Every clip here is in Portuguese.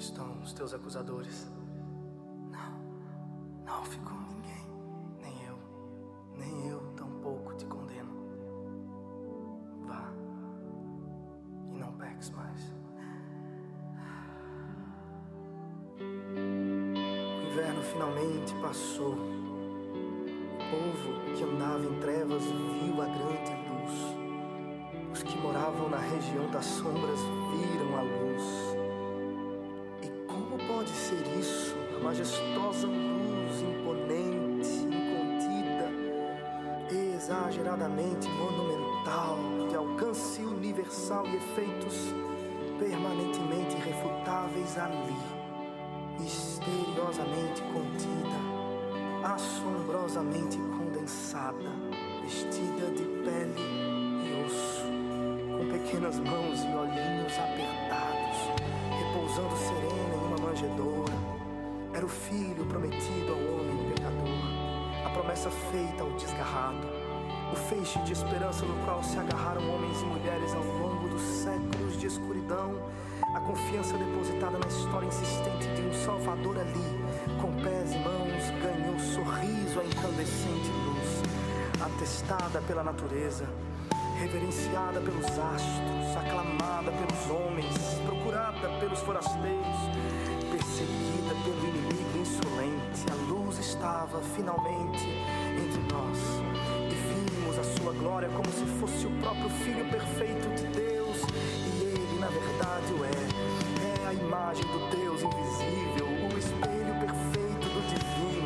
estão os teus acusadores? Não ficou ninguém, nem eu tampouco te condeno. Vá e não peques mais. O inverno finalmente passou. O povo que andava em trevas viu a grande luz. Os que moravam na região das sombras viram a luz. E como pode ser isso? A majestosa luz, imponente, incontida, exageradamente monumental, de alcance universal e efeitos permanentemente irrefutáveis ali, misteriosamente contida, assombrosamente condensada, vestida de pele e osso, com pequenas mãos e olhinhos apertados, repousando serena em uma manjedoura. Era o filho prometido ao homem pecador, a promessa feita ao desgarrado, o feixe de esperança no qual se agarraram homens e mulheres ao longo dos séculos de escuridão, a confiança depositada na história insistente de um Salvador ali, com pés e mãos, ganhou sorriso a incandescente luz, atestada pela natureza, reverenciada pelos astros, aclamada pelos homens, procurada pelos forasteiros, perseguida pelo inimigo insolente. A luz estava finalmente entre nós e vimos a sua glória como se fosse o próprio Filho perfeito de Deus, e ele na verdade o é a imagem do Deus invisível, o espelho perfeito do divino.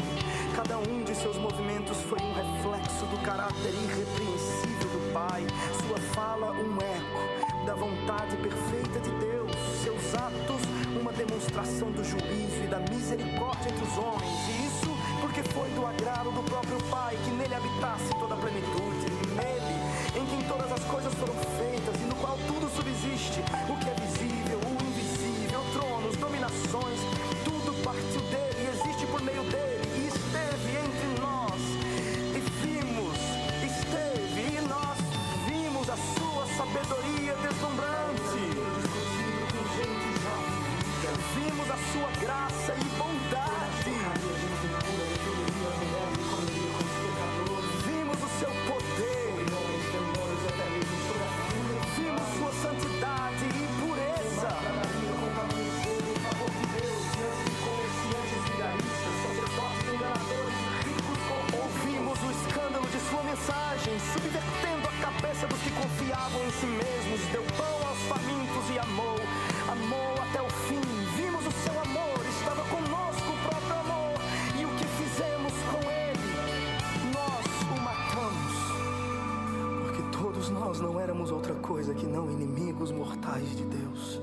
Cada um de seus movimentos foi um reflexo do caráter irrepreensível do Pai, sua fala um eco da vontade perfeita de Deus, seus atos uma demonstração do juízo e da misericórdia entre os homens, e isso porque foi do agrado do próprio Pai que nele habitasse toda a plenitude, nele em quem todas as coisas foram feitas e no qual tudo subsiste, o que é visível, o invisível, tronos, dominações, tudo partiu dele e existe por meio dele, e esteve entre nós, e esteve, e nós vimos a sua sabedoria deslumbrante, vimos a sua graça e bondade, vimos o seu poder, vimos sua santidade e pureza, ouvimos o escândalo de sua mensagem, subvertendo a cabeça dos que confiavam em si mesmos, deu pão aos famintos e amou até o fim. Vimos o seu amor, estava conosco o próprio amor, e o que fizemos com ele? Nós o matamos, porque todos nós não éramos outra coisa que não inimigos mortais de Deus,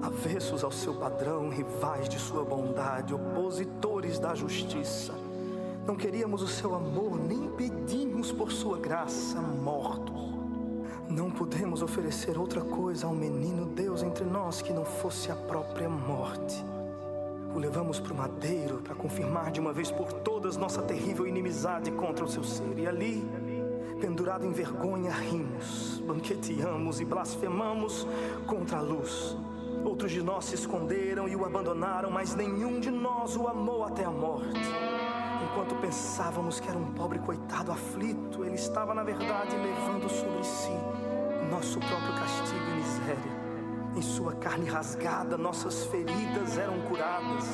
avessos ao seu padrão, rivais de sua bondade, opositores da justiça. Não queríamos o seu amor, nem pedimos por sua graça, mortos. Não pudemos oferecer outra coisa ao menino Deus entre nós que não fosse a própria morte. O levamos para o madeiro para confirmar de uma vez por todas nossa terrível inimizade contra o seu ser. E ali, pendurado em vergonha, rimos, banqueteamos e blasfemamos contra a luz. Outros de nós se esconderam e o abandonaram, mas nenhum de nós o amou até a morte. Enquanto pensávamos que era um pobre coitado aflito, ele estava na verdade levando sobre si nosso próprio castigo e miséria. Em sua carne rasgada, nossas feridas eram curadas.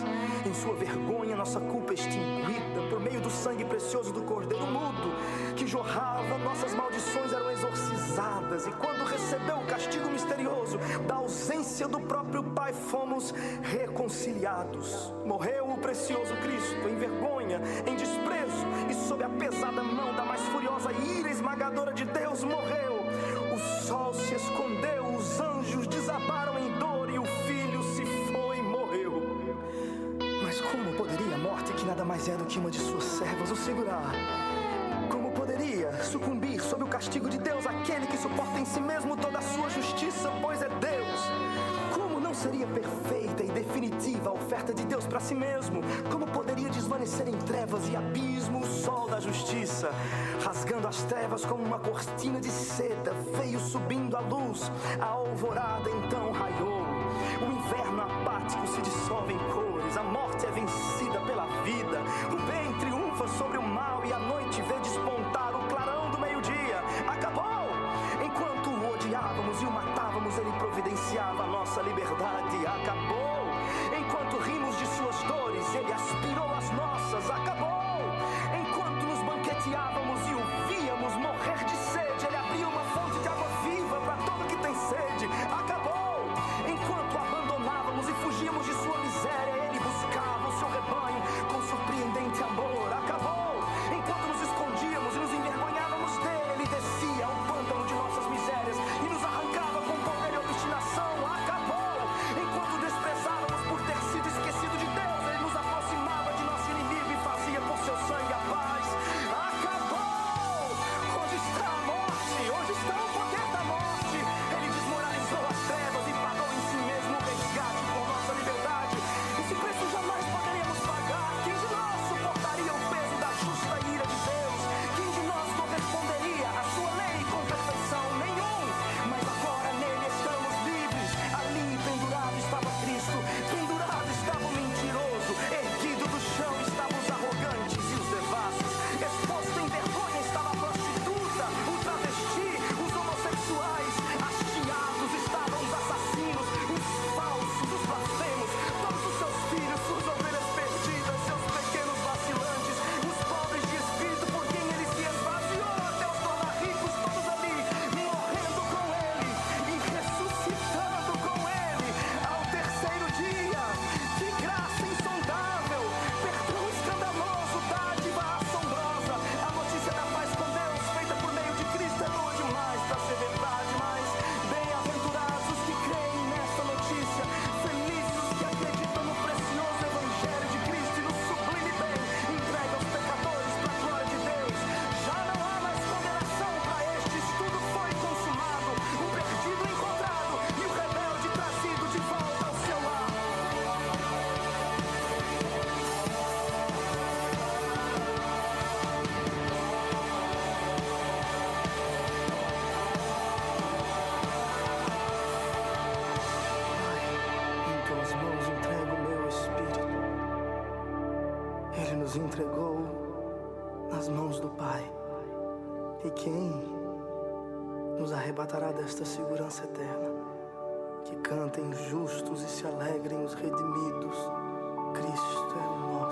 Em sua vergonha, nossa culpa extinguida. Por meio do sangue precioso do Cordeiro mudo que jorrava, nossas maldições eram exorcizadas. E quando recebeu o castigo misterioso da ausência do próprio Pai, fomos reconciliados. Morreu o precioso Cristo em vergonha, em desprezo, e sob a pesada mão da mais furiosa ira esmagadora de Deus morreu. O sol se escondeu, os anjos desabaram em dor e o filho se foi e morreu. Mas como poderia a morte, que nada mais é do que uma de suas servas, o segurar? Como poderia sucumbir sob o castigo de Deus aquele que suporta em si mesmo toda a sua justiça, pois é Deus? Como não seria perfeita e definitiva a oferta de Deus para si mesmo? Como poderia desvanecer em trevas e abismo o sol da justiça? Rasgando as trevas como uma cortina de seda, veio subindo a luz, a alvorada então raiou. O inverno apático se dissolve saciava a nossa liberdade. Acabou. Enquanto rimos de suas dores, ele aspirou as nossas. Acabou. Enquanto nos banqueteávamos e o víamos morrer de sede, ele abriu uma fonte de água viva para todo que tem sede. Acabou. Enquanto abandonávamos e fugíamos de sua miséria, ele buscava o seu rebanho com surpreendente amor. Acabou. Enquanto nos escondíamos e nos envergonhávamos dele, ele descia ao pântano de nossas misérias e nos arrancava com poder e obstinação. Acabou. Enquanto desprezávamos por ter sido esquecido de Deus, ele nos aproximava de nosso inimigo e fazia por seu sangue a paz. Acabou. Onde está a morte? Onde está o poder da morte? Ele desmoralizou as trevas e pagou em si mesmo o resgate por nossa liberdade. Esse preço jamais poderíamos pagar. Quem de nós suportaria o peso da justa ira de Deus? Quem de nós corresponderia à sua lei com perfeição? Nenhum. Mas agora nele estamos livres. Ali pendurado estava Cristo, pendurado estava o mentiroso, erguido do chão estavam os arrogantes e os devassos, exposto em vergonha estava a prostituta, o travesti, os homossexuais, hasteados estavam os assassinos, os falsos, os blasfemos, todos os seus filhos, suas ovelhas perdidas, seus pequenos vacilantes, os pobres de espírito por quem ele se esvaziou até os tornar ricos, todos ali, morrendo com ele e ressuscitando com ele ao terceiro dia. Que graça insondável, perdão escandaloso, dádiva assombrosa. A notícia da paz com Deus feita por meio de Cristo é boa demais para ser verdade, mas bem-aventurados os que creem nesta notícia, felizes os que acreditam no precioso evangelho de Cristo e no sublime bem entregue aos pecadores para a glória de Deus. Já não há mais condenação para estes, tudo foi consumado, o perdido encontrado e o rebelde trazido de volta ao seu lar. Em tuas mãos entrego o meu espírito. Ele nos entregou nas mãos do Pai. E quem nos arrebatará desta segurança eterna? Que cantem os justos e se alegrem os redimidos. Cristo é nosso.